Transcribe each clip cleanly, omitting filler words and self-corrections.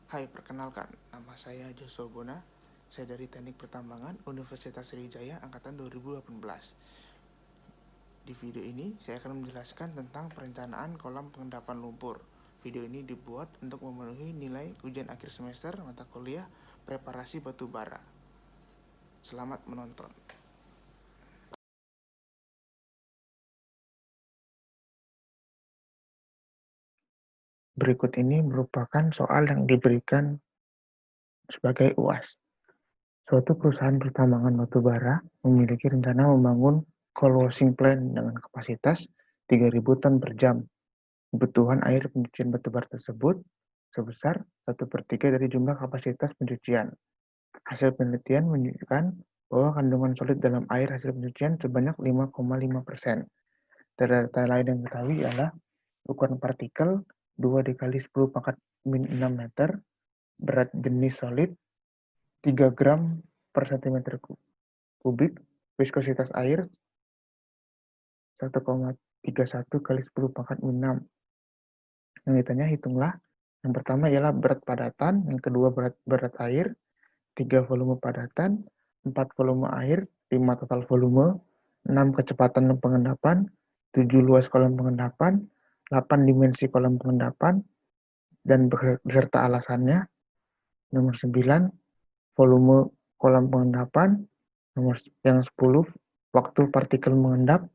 Hai, perkenalkan, nama saya Joshua Bona. Saya dari Teknik Pertambangan Universitas Sriwijaya Angkatan 2018. Di video ini, saya akan menjelaskan tentang perencanaan kolam pengendapan lumpur. Video ini dibuat untuk memenuhi nilai ujian akhir semester mata kuliah preparasi batu bara. Selamat menonton. Berikut ini merupakan soal yang diberikan sebagai UAS. Suatu perusahaan pertambangan batu bara memiliki rencana membangun cold washing plant dengan kapasitas 3.000 ton per jam. Kebutuhan air pencucian batubara tersebut sebesar 1/3 dari jumlah kapasitas pencucian. Hasil penelitian menunjukkan bahwa kandungan solid dalam air hasil pencucian sebanyak 5,5%. Data lain yang diketahui adalah ukuran partikel 2 dikali 10 pangkat min 6 meter, berat jenis solid 3 gram per cm kubik, viskositas air 1,31 kali 10 pangkat min 6. Yang ditanya hitunglah. Yang pertama ialah berat padatan, yang kedua berat air, 3 volume padatan, 4 volume air, 5 total volume, 6 kecepatan pengendapan, 7 luas kolam pengendapan, 8 dimensi kolam pengendapan, dan beserta alasannya. Nomor 9, volume kolam pengendapan. Nomor yang 10, waktu partikel mengendap.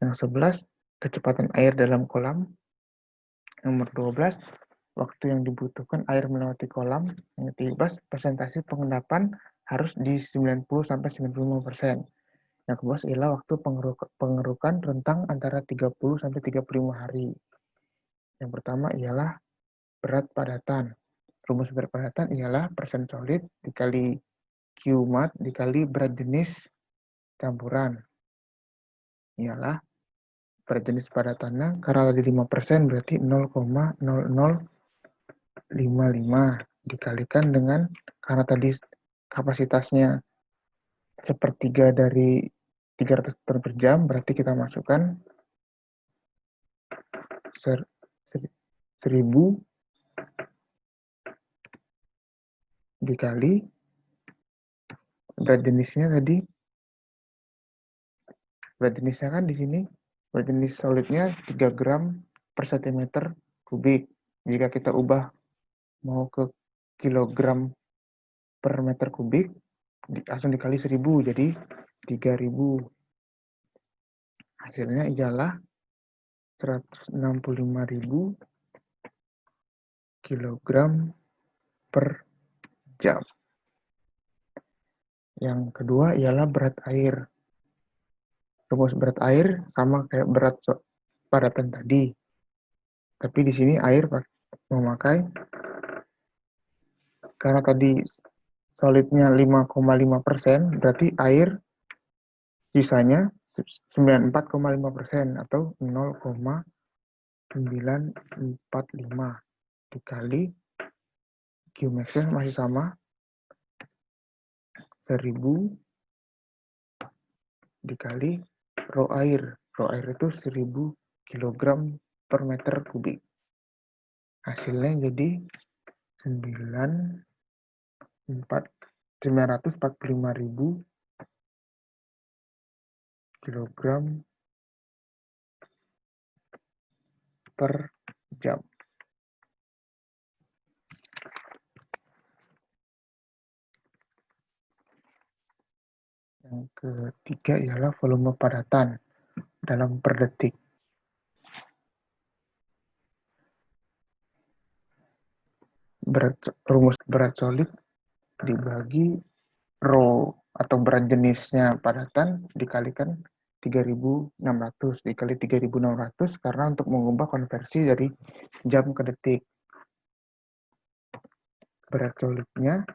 Yang 11, kecepatan air dalam kolam. Nomor 12, waktu yang dibutuhkan air melewati kolam. Yang 13, presentasi pengendapan harus di 90-95%. Yang kedua ialah waktu pengerukan rentang antara 30-35 hari. Yang pertama ialah berat padatan. Rumus berat padatan ialah persen solid dikali Q mat dikali berat jenis campuran. Ialah berat jenis padatannya karena tadi 5% berarti 0,0055 dikalikan dengan karena tadi kapasitasnya sepertiga dari 300 ton per jam, berarti kita masukkan 1000 dikali berat jenisnya tadi. Berat jenisnya kan di sini, berat jenis solidnya 3 gram per cm kubik. Jika kita ubah mau ke kilogram per meter kubik, langsung dikali 1000, jadi 3000. Hasilnya ialah 165.000 kilogram per jam. Yang kedua ialah berat air. Rumus berat air sama kayak berat padatan tadi. Tapi di sini air memakai, karena tadi solidnya 5,5%, berarti air sisanya 94,5% atau 0,945 dikali Qmax-nya masih sama 1000 dikali rho air. Rho air itu 1000 kg per meter kubik. Hasilnya jadi 945.000 kg per jam. Yang ketiga ialah volume padatan dalam per detik. Rumus berat solid dibagi rho atau berat jenisnya padatan dikalikan 3.600 dikali 3.600 karena untuk mengubah konversi dari jam ke detik. Berat solidnya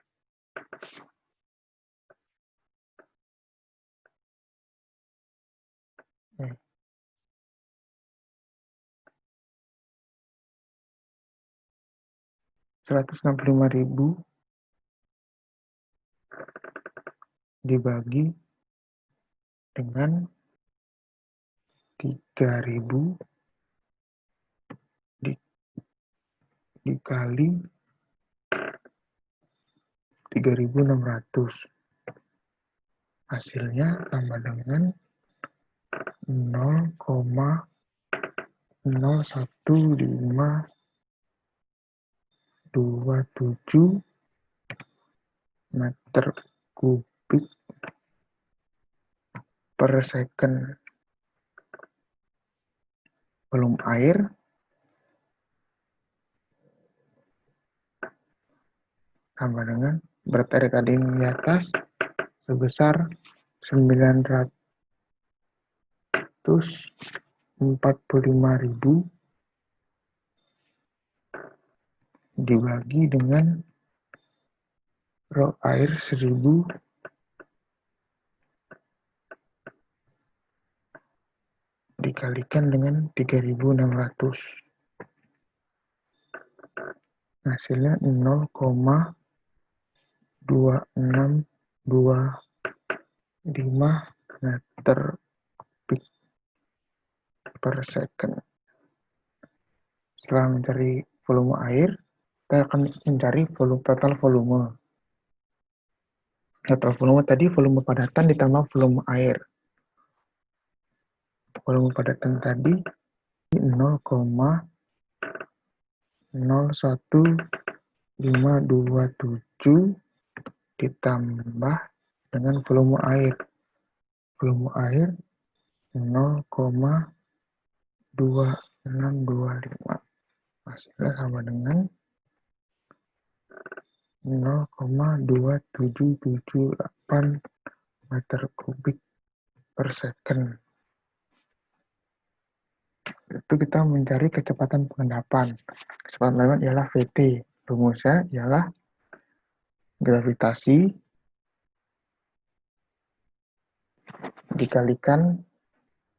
165.000 dibagi dengan 3.000 dikali 3.600. Hasilnya sama dengan 0,015127 meter kubik per second. Volume air sama dengan berat air tadi di atas sebesar 945.000 dibagi dengan rho air 1000 dikalikan dengan 3.600. Hasilnya 0,2625 meter kubik per second. Setelah mencari volume air, kita akan mencari total volume. Total volume tadi volume padatan ditambah volume air. Volume padatan tadi 0,01527 ditambah dengan volume air. Volume air 0,2625. Hasilnya sama dengan 0,2778 meter kubik per second. Itu kita mencari kecepatan pengendapan. Kecepatan pengendapan ialah VT. Rumusnya ialah gravitasi dikalikan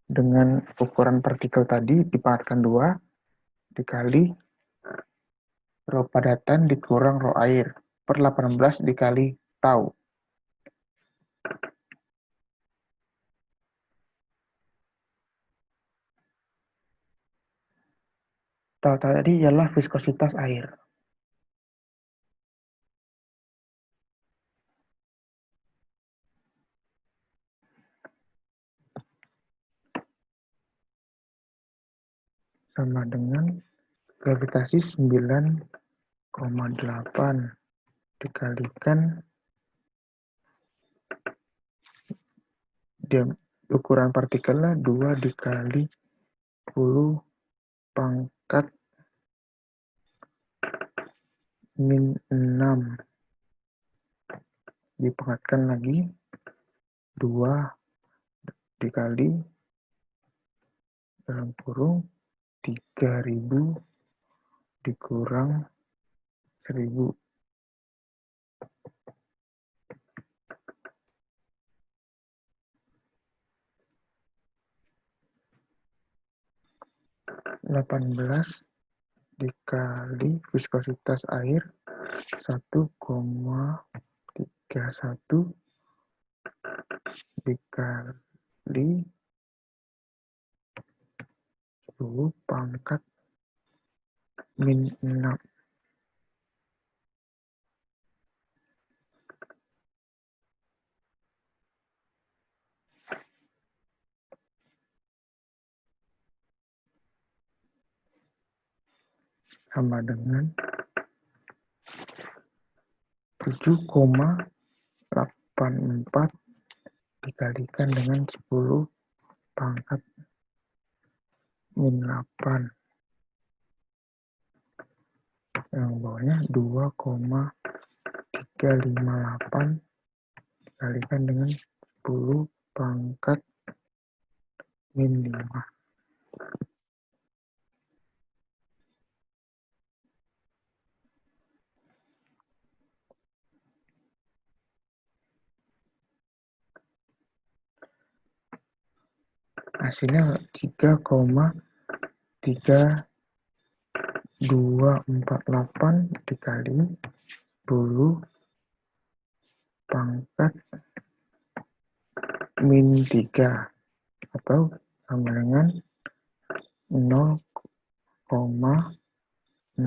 dengan ukuran partikel tadi dipangkatkan 2 dikali rho padatan dikurang rho air per 18 dikali tau. Tau tadi ialah viskositas air. Sama dengan gravitasi 9,8 dikalikan ukuran partikelnya 2 dikali 10 pangkat min 6 dipangkatkan lagi 2 dikali dalam kurung 3.000 dikurang 1.000. (18) dikali viskositas air 1,31 dikali 10 pangkat min 6. Sama dengan 7,84 dikalikan dengan 10 pangkat min 8. Yang bawahnya 2,358 dikalikan dengan 10 pangkat min 5. Hasilnya 3,3248 dikali 10 pangkat min 3 atau sama dengan 0,00332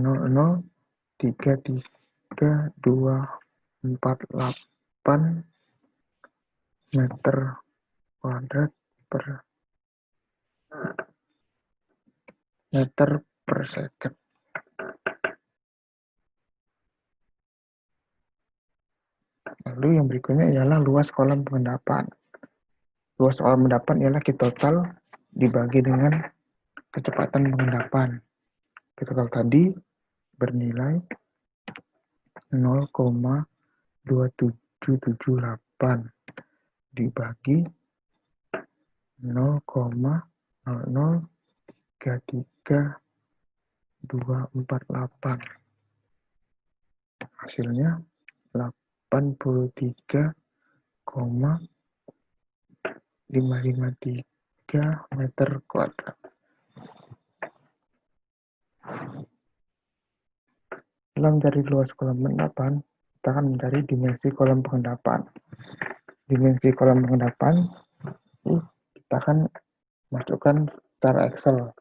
48 meter kuadrat per meter per second. Lalu yang berikutnya ialah luas kolam pengendapan. Luas kolam pengendapan ialah Q total dibagi dengan kecepatan pengendapan. Q total tadi bernilai 0,2778 dibagi 0,0033248. Hasilnya 83,553 meter kuadrat. Dalam mencari luas kolam pengendapan, kita akan mencari dimensi kolam pengendapan. Dimensi kolam pengendapan kita akan masukkan secara Excel.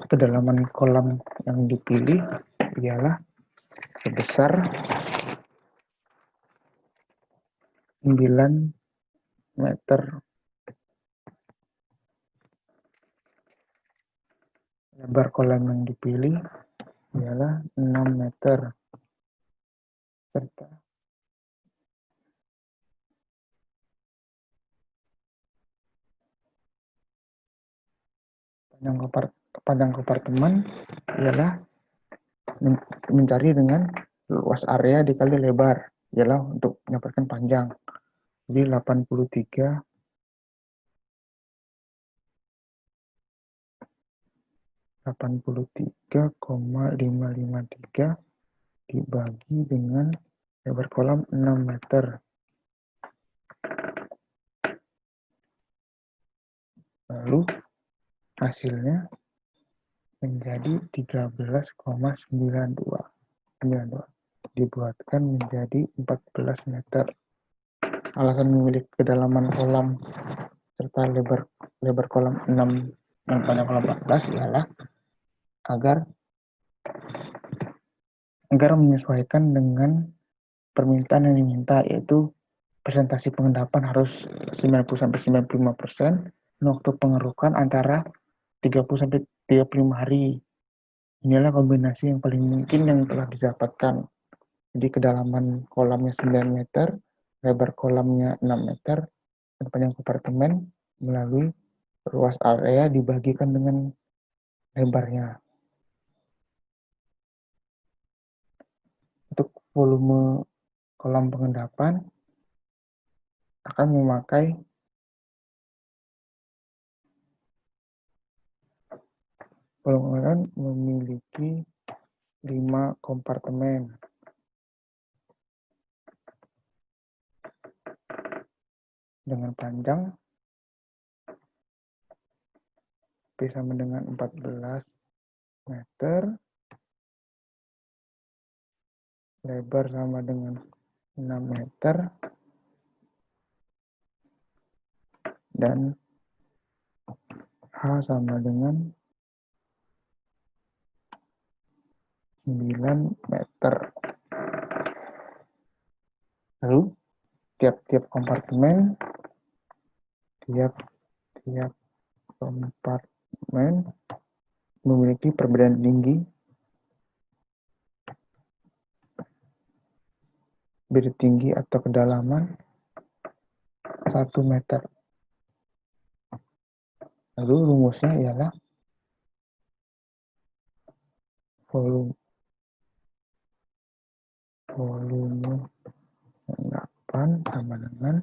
Kedalaman kolam yang dipilih ialah sebesar 9 meter. Lebar kolam yang dipilih ialah 6 meter. Serta panjang kompartemen ialah mencari dengan luas area dikali lebar, ialah untuk mendapatkan panjang. Jadi 83,553 dibagi dengan lebar kolam 6 meter. Lalu hasilnya menjadi 13,92. Dibuatkan menjadi 14 meter. Alasan memilih kedalaman kolam serta lebar kolam 6 dan panjang kolam 14 ialah agar menyesuaikan dengan permintaan yang diminta, yaitu presentasi pengendapan harus 90-95%, dan waktu pengerukan antara 30-35 hari. Inilah kombinasi yang paling mungkin yang telah didapatkan. Jadi kedalaman kolamnya 9 meter, lebar kolamnya 6 meter, dan panjang kompartemen melalui luas area dibagikan dengan lebarnya. Untuk volume kolam pengendapan akan memakai memiliki 5 kompartemen dengan panjang sama dengan 14 meter, lebar sama dengan 6 meter, dan H sama dengan 9 meter. Lalu tiap-tiap kompartemen memiliki perbedaan tinggi, beda tinggi atau kedalaman 1 meter. Lalu rumusnya ialah volume endapan sama dengan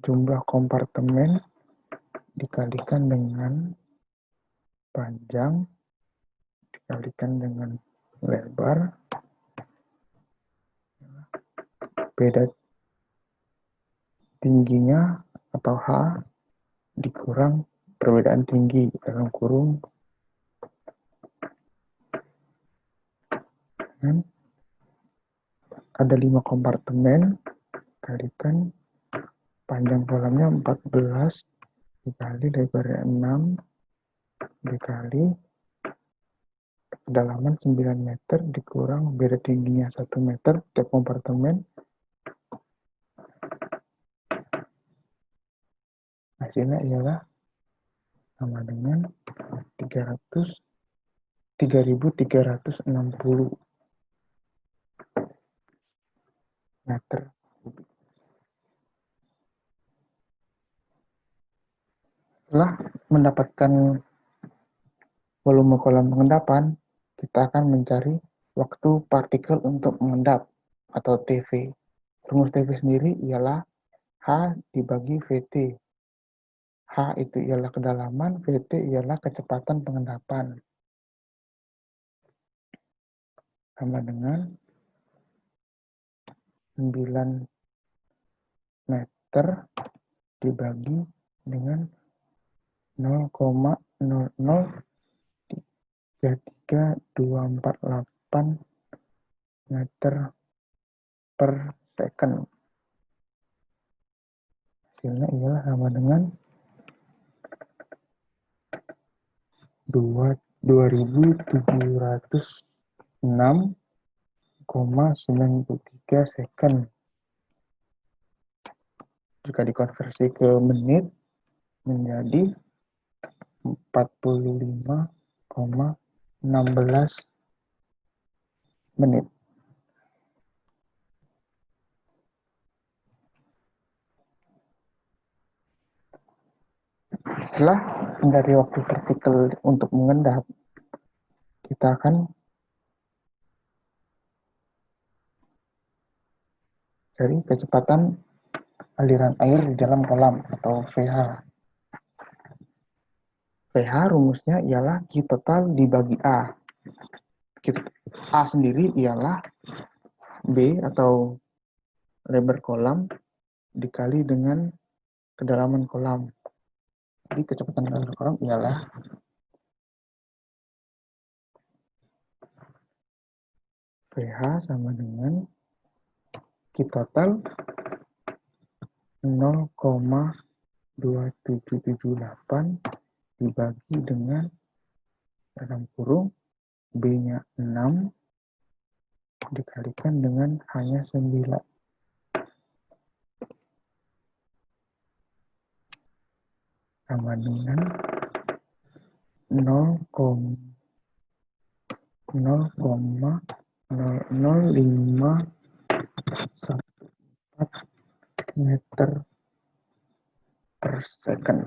jumlah kompartemen dikalikan dengan panjang dikalikan dengan lebar, beda tingginya atau H dikurang perbedaan tinggi dalam kurung kan, ada 5 kompartemen kalikan panjang kolamnya 14 dikali lebarnya 6 dikali kedalaman 9 meter dikurang beda tingginya 1 meter tiap kompartemen, hasilnya ialah sama dengan 3.360 meter. Setelah mendapatkan volume kolam pengendapan, kita akan mencari waktu partikel untuk mengendap atau TV. Rumus TV sendiri ialah H dibagi VT. H itu ialah kedalaman, VT ialah kecepatan pengendapan. Sama dengan 9 meter dibagi dengan 0,0033248 meter per second. Hasilnya ialah sama dengan 2706,93 second. Jika dikonversi ke menit menjadi 45,16 menit. Setelah dari waktu partikel untuk mengendap, kita akan cari kecepatan aliran air di dalam kolam atau VH. VH rumusnya ialah Q total dibagi A. A sendiri ialah B atau lebar kolam dikali dengan kedalaman kolam. Jadi kecepatan aliran kolam ialah VH sama dengan Q total 0,2778 dibagi dengan dalam kurung B-nya 6 dikalikan dengan hanya 9. Sama dengan 0,00514 meter per second.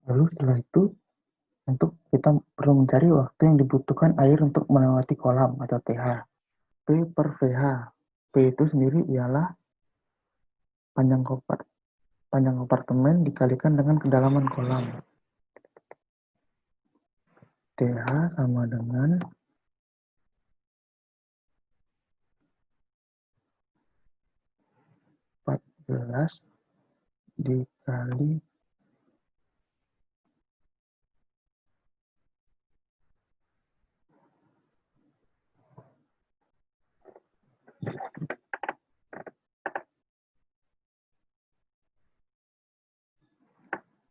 Lalu setelah itu, untuk kita perlu mencari waktu yang dibutuhkan air untuk melewati kolam atau TH. P per VH. P itu sendiri ialah panjang kompartemen dikalikan dengan kedalaman kolam. TH sama dengan 14 dikali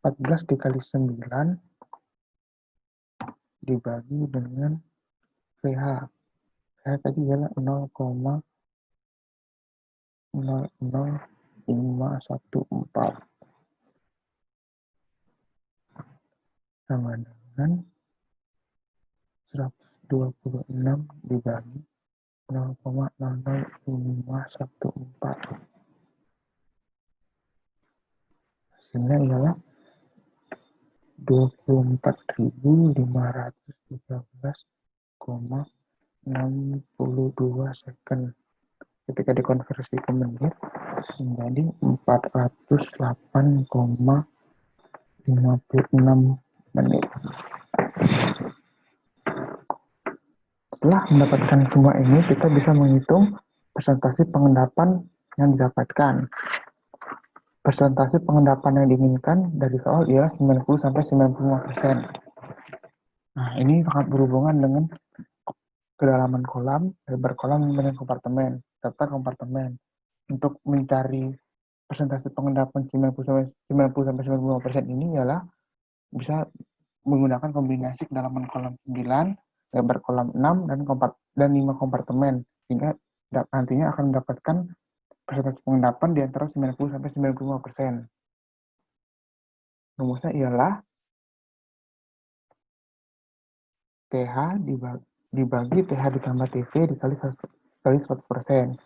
14 dikali 9 dibagi dengan VH. VH tadi ialah 0,00514 sama dengan 126 dibagi 0,00514. Hasilnya ialah 24.513,5 62 second. Ketika dikonversi ke menit menjadi 408,56 menit. Setelah mendapatkan semua ini, kita bisa menghitung persentase pengendapan yang didapatkan. Persentase pengendapan yang diinginkan dari soal ialah 90-95%. Nah, ini sangat berhubungan dengan kedalaman kolam, lebar kolam, dan kompartemen, serta kompartemen. Untuk mencari persentase pengendapan 90-95% ini ialah bisa menggunakan kombinasi kedalaman kolam 9, lebar kolam 6, dan 5 kompartemen, sehingga nantinya akan mendapatkan persentase pengendapan di antara 90-95%. Rumusnya ialah TH dibagi TH ditambah TV dikali 100%.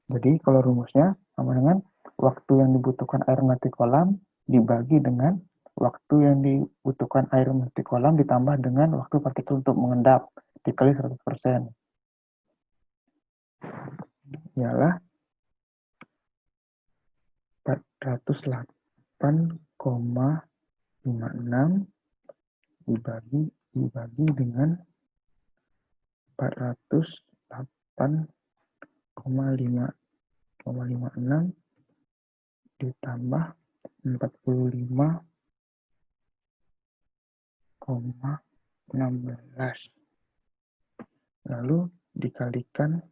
Jadi kalau rumusnya sama dengan waktu yang dibutuhkan air mati kolam dibagi dengan waktu yang dibutuhkan air mati kolam ditambah dengan waktu partikel untuk mengendap dikali 100%. Ialah 408,56 dibagi dengan 408,56 ditambah 45,16 lalu dikalikan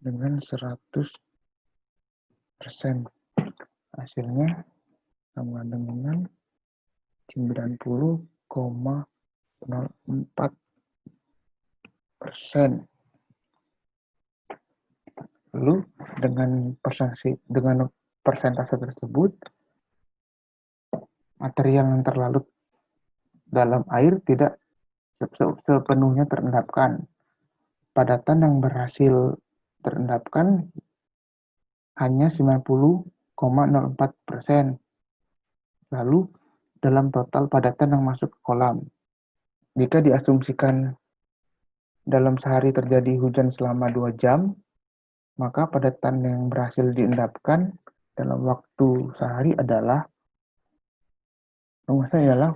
dengan 100%. Hasilnya sama dengan 90,04%. Lalu dengan persentase tersebut, material yang terlarut dalam air tidak sepenuhnya terendapkan. Padatan yang berhasil terendapkan hanya 90,04%. Lalu dalam total padatan yang masuk ke kolam, jika diasumsikan dalam sehari terjadi hujan selama 2 jam, maka padatan yang berhasil diendapkan dalam waktu sehari adalah, rumusnya ialah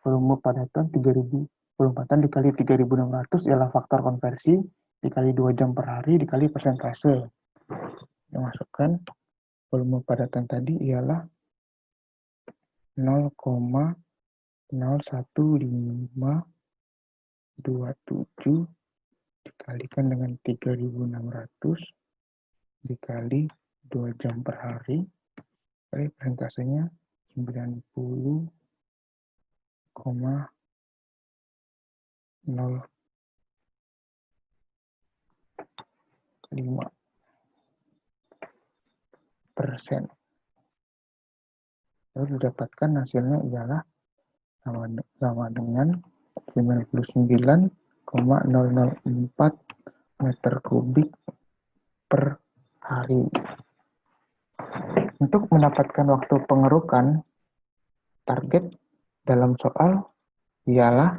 volume padatan 3000, volume padatan dikali 3600 ialah faktor konversi dikali 2 jam per hari dikali persentase. Yang masukkan volume padatan tadi ialah 0,01527 dikalikan dengan 3600 dikali 2 jam per hari, kali persentasenya 90,05%. Lalu didapatkan hasilnya ialah sama dengan 99,004 meter kubik per hari. Untuk mendapatkan waktu pengerukan, target dalam soal ialah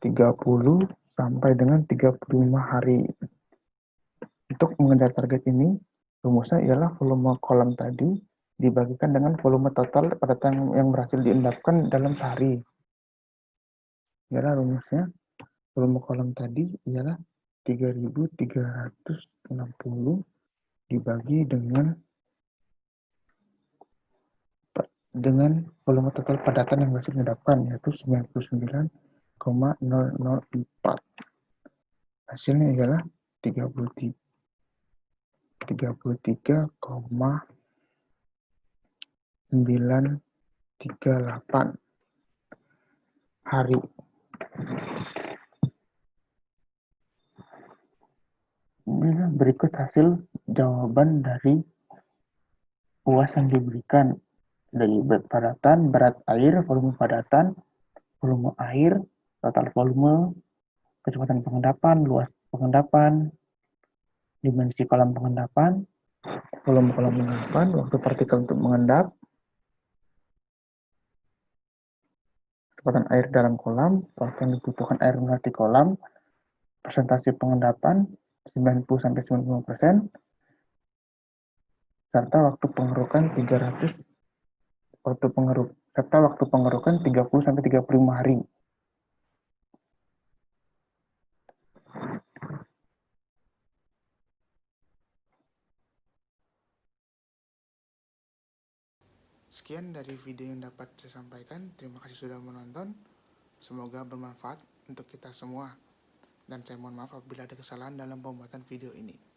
30 sampai dengan 35 hari. Untuk mengejar target ini, rumusnya ialah volume kolam tadi dibagikan dengan volume total padatan yang berhasil diendapkan dalam sehari. Ialah rumusnya, volume kolam tadi ialah 3.360 dibagi dengan volume total padatan yang berhasil diendapkan, yaitu 99,004. Hasilnya ialah 33,938 hari. Berikut hasil jawaban dari UAS yang diberikan dari berat padatan, berat air, volume padatan, volume air, total volume, kecepatan pengendapan, luas pengendapan, dimensi kolam pengendapan, volume kolam pengendapan, waktu partikel untuk mengendap, kecepatan air dalam kolam, waktu yang dibutuhkan air di kolam, persentase pengendapan 90-95%, serta waktu pengerukan 30-35 hari. Sekian dari video yang dapat saya sampaikan. Terima kasih sudah menonton. Semoga bermanfaat untuk kita semua. Dan saya mohon maaf apabila ada kesalahan dalam pembuatan video ini.